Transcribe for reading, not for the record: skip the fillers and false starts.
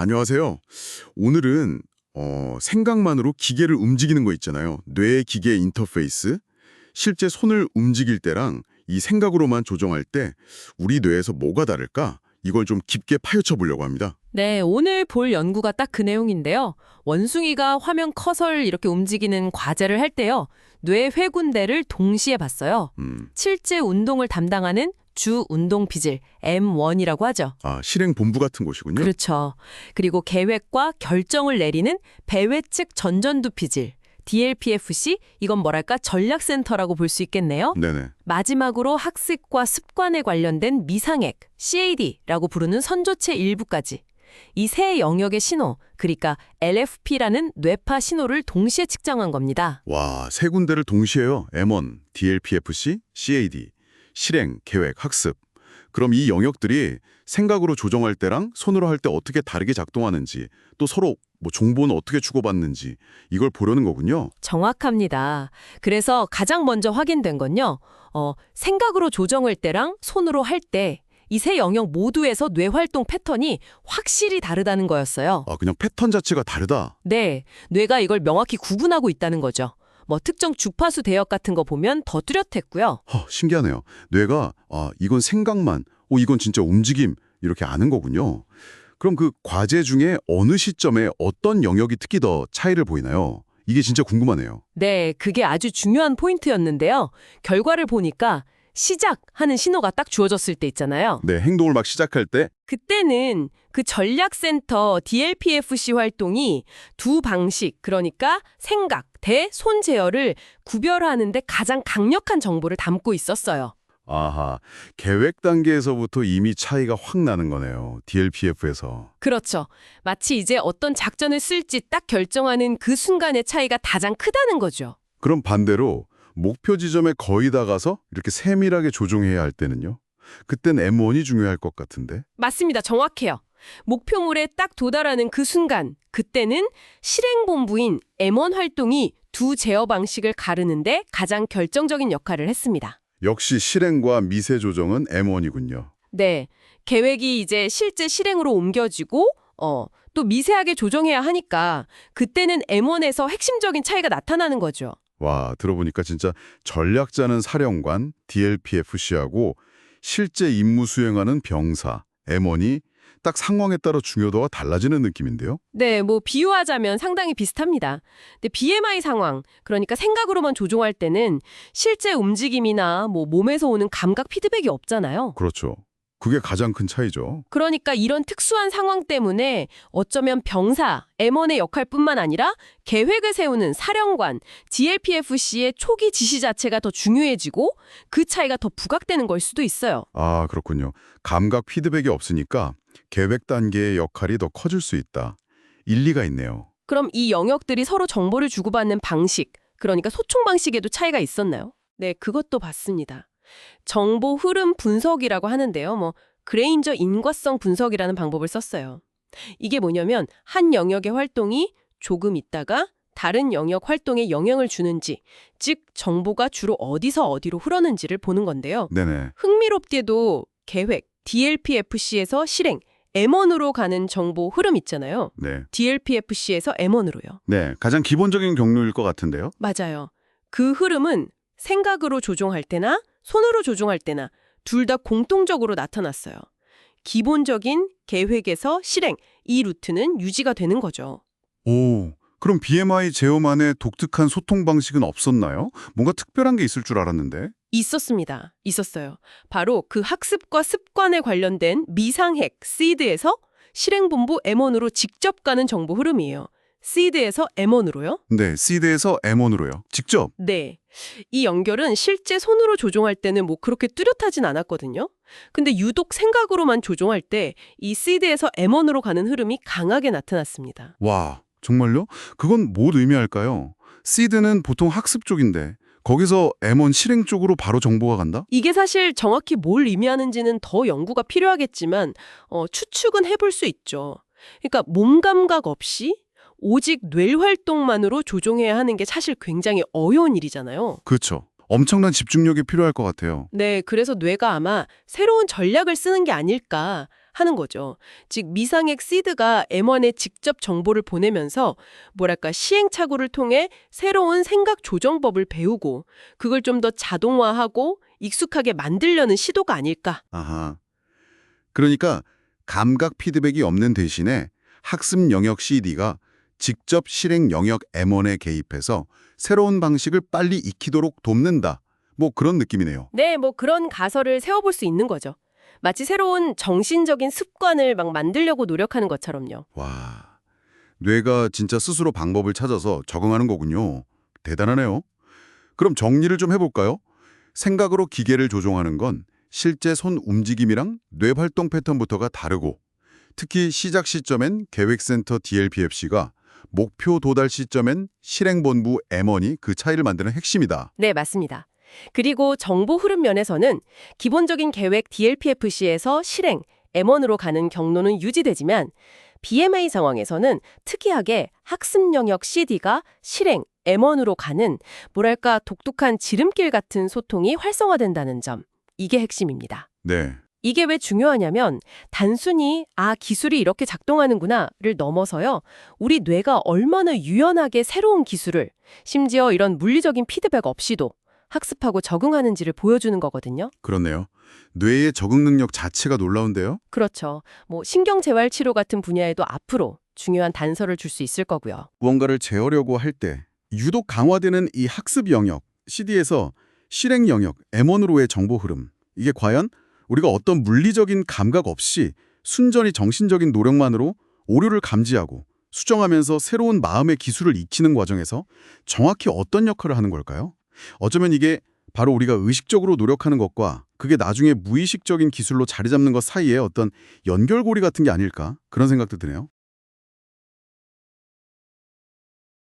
안녕하세요. 오늘은 생각만으로 기계를 움직이는 거 있잖아요. 뇌 기계 인터페이스. 실제 손을 움직일 때랑 이 생각으로만 조정할 때 우리 뇌에서 뭐가 다를까? 이걸 좀 깊게 파헤쳐 보려고 합니다. 네, 오늘 볼 연구가 딱 그 내용인데요. 원숭이가 화면 커서를 이렇게 움직이는 과제를 할 때요. 뇌 회군대를 동시에 봤어요. 실제 운동을 담당하는 주 운동 피질, M1이라고 하죠. 실행 본부 같은 곳이군요. 그렇죠. 그리고 계획과 결정을 내리는 배회측 전전두 피질, DLPFC, 이건 뭐랄까 전략센터라고 볼 수 있겠네요. 네네. 마지막으로 학습과 습관에 관련된 미상액, CAD라고 부르는 선조체 일부까지. 이 세 영역의 신호, 그러니까 LFP라는 뇌파 신호를 동시에 측정한 겁니다. 와, 세 군데를 동시에요. M1, DLPFC, CAD. 실행, 계획, 학습. 그럼 이 영역들이 생각으로 조정할 때랑 손으로 할 때 어떻게 다르게 작동하는지, 또 서로 정보는 어떻게 주고받는지 이걸 보려는 거군요. 정확합니다. 그래서 가장 먼저 확인된 건요. 생각으로 조정할 때랑 손으로 할 때 이 세 영역 모두에서 뇌활동 패턴이 확실히 다르다는 거였어요. 그냥 패턴 자체가 다르다. 네, 뇌가 이걸 명확히 구분하고 있다는 거죠. 특정 주파수 대역 같은 거 보면 더 뚜렷했고요. 신기하네요. 뇌가 이건 생각만, 이건 진짜 움직임 이렇게 아는 거군요. 그럼 그 과제 중에 어느 시점에 어떤 영역이 특히 더 차이를 보이나요? 이게 진짜 궁금하네요. 네, 그게 아주 중요한 포인트였는데요. 결과를 보니까 시작하는 신호가 딱 주어졌을 때 있잖아요. 네, 행동을 막 시작할 때 그때는 그 전략센터 DLPFC 활동이 두 방식, 그러니까 생각, 대, 손 제어를 구별하는 데 가장 강력한 정보를 담고 있었어요. 아하, 계획 단계에서부터 이미 차이가 확 나는 거네요. DLPF에서. 그렇죠. 마치 이제 어떤 작전을 쓸지 딱 결정하는 그 순간의 차이가 가장 크다는 거죠. 그럼 반대로 목표 지점에 거의 다 가서 이렇게 세밀하게 조종해야 할 때는요? 그땐 M1이 중요할 것 같은데. 맞습니다. 정확해요. 목표물에 딱 도달하는 그 순간, 그때는 실행본부인 M1 활동이 두 제어 방식을 가르는데 가장 결정적인 역할을 했습니다. 역시 실행과 미세 조정은 M1이군요. 네, 계획이 이제 실제 실행으로 옮겨지고 또 미세하게 조정해야 하니까 그때는 M1에서 핵심적인 차이가 나타나는 거죠. 와, 들어보니까 진짜 전략자는 사령관, DLPFC하고 실제 임무 수행하는 병사, M1이 딱 상황에 따라 중요도가 달라지는 느낌인데요? 네, 비유하자면 상당히 비슷합니다. 근데 BMI 상황, 그러니까 생각으로만 조종할 때는 실제 움직임이나 몸에서 오는 감각 피드백이 없잖아요. 그렇죠. 그게 가장 큰 차이죠. 그러니까 이런 특수한 상황 때문에 어쩌면 병사, M1의 역할뿐만 아니라 계획을 세우는 사령관, DLPFC의 초기 지시 자체가 더 중요해지고 그 차이가 더 부각되는 걸 수도 있어요. 그렇군요. 감각 피드백이 없으니까 계획 단계의 역할이 더 커질 수 있다. 일리가 있네요. 그럼 이 영역들이 서로 정보를 주고받는 방식, 그러니까 소통 방식에도 차이가 있었나요? 네, 그것도 봤습니다. 정보 흐름 분석이라고 하는데요. 그레인저 인과성 분석이라는 방법을 썼어요. 이게 뭐냐면 한 영역의 활동이 조금 있다가 다른 영역 활동에 영향을 주는지, 즉 정보가 주로 어디서 어디로 흐르는지를 보는 건데요. 네네. 흥미롭게도 계획, DLPFC에서 실행, M1으로 가는 정보 흐름 있잖아요. 네. DLPFC에서 M1으로요. 네, 가장 기본적인 경로일 것 같은데요. 맞아요. 그 흐름은 생각으로 조종할 때나 손으로 조종할 때나 둘 다 공통적으로 나타났어요. 기본적인 계획에서 실행, 이 루트는 유지가 되는 거죠. 오, 그럼 BMI 제어만의 독특한 소통 방식은 없었나요? 뭔가 특별한 게 있을 줄 알았는데. 있었습니다. 있었어요. 바로 그 학습과 습관에 관련된 미상핵, 시드에서 실행본부 M1으로 직접 가는 정보 흐름이에요. 시드에서 M1으로요? 네, 시드에서 M1으로요. 직접. 네. 이 연결은 실제 손으로 조종할 때는 그렇게 뚜렷하진 않았거든요. 근데 유독 생각으로만 조종할 때 이 시드에서 M1으로 가는 흐름이 강하게 나타났습니다. 와, 정말요? 그건 뭘 의미할까요? 시드는 보통 학습 쪽인데 거기서 M1 실행 쪽으로 바로 정보가 간다? 이게 사실 정확히 뭘 의미하는지는 더 연구가 필요하겠지만 추측은 해볼 수 있죠. 그러니까 몸 감각 없이 오직 뇌 활동만으로 조종해야 하는 게 사실 굉장히 어려운 일이잖아요. 그렇죠. 엄청난 집중력이 필요할 것 같아요. 네, 그래서 뇌가 아마 새로운 전략을 쓰는 게 아닐까 하는 거죠. 즉 미상액 시드가 M1에 직접 정보를 보내면서 뭐랄까 시행착오를 통해 새로운 생각 조정법을 배우고 그걸 좀 더 자동화하고 익숙하게 만들려는 시도가 아닐까. 아하. 그러니까 감각 피드백이 없는 대신에 학습 영역 CD가 직접 실행 영역 M1에 개입해서 새로운 방식을 빨리 익히도록 돕는다. 뭐 그런 느낌이네요. 네, 뭐 그런 가설을 세워볼 수 있는 거죠. 마치 새로운 정신적인 습관을 막 만들려고 노력하는 것처럼요. 와, 뇌가 진짜 스스로 방법을 찾아서 적응하는 거군요. 대단하네요. 그럼 정리를 좀 해볼까요? 생각으로 기계를 조종하는 건 실제 손 움직임이랑 뇌 활동 패턴부터가 다르고, 특히 시작 시점엔 계획센터 DLPFC가 목표 도달 시점엔 실행본부 M1이 그 차이를 만드는 핵심이다. 네, 맞습니다. 그리고 정보 흐름 면에서는 기본적인 계획 DLPFC에서 실행 M1으로 가는 경로는 유지되지만 BMA 상황에서는 특이하게 학습 영역 CD가 실행 M1으로 가는 뭐랄까 독특한 지름길 같은 소통이 활성화된다는 점. 이게 핵심입니다. 네. 이게 왜 중요하냐면 단순히 기술이 이렇게 작동하는구나를 넘어서요. 우리 뇌가 얼마나 유연하게 새로운 기술을 심지어 이런 물리적인 피드백 없이도 학습하고 적응하는지를 보여주는 거거든요. 그렇네요. 뇌의 적응 능력 자체가 놀라운데요. 그렇죠. 뭐 신경재활 치료 같은 분야에도 앞으로 중요한 단서를 줄 수 있을 거고요. 무언가를 재우려고 할 때 유독 강화되는 이 학습 영역, CD에서 실행 영역, M1으로의 정보 흐름. 이게 과연 우리가 어떤 물리적인 감각 없이 순전히 정신적인 노력만으로 오류를 감지하고 수정하면서 새로운 마음의 기술을 익히는 과정에서 정확히 어떤 역할을 하는 걸까요? 어쩌면 이게 바로 우리가 의식적으로 노력하는 것과 그게 나중에 무의식적인 기술로 자리 잡는 것 사이에 어떤 연결고리 같은 게 아닐까? 그런 생각도 드네요.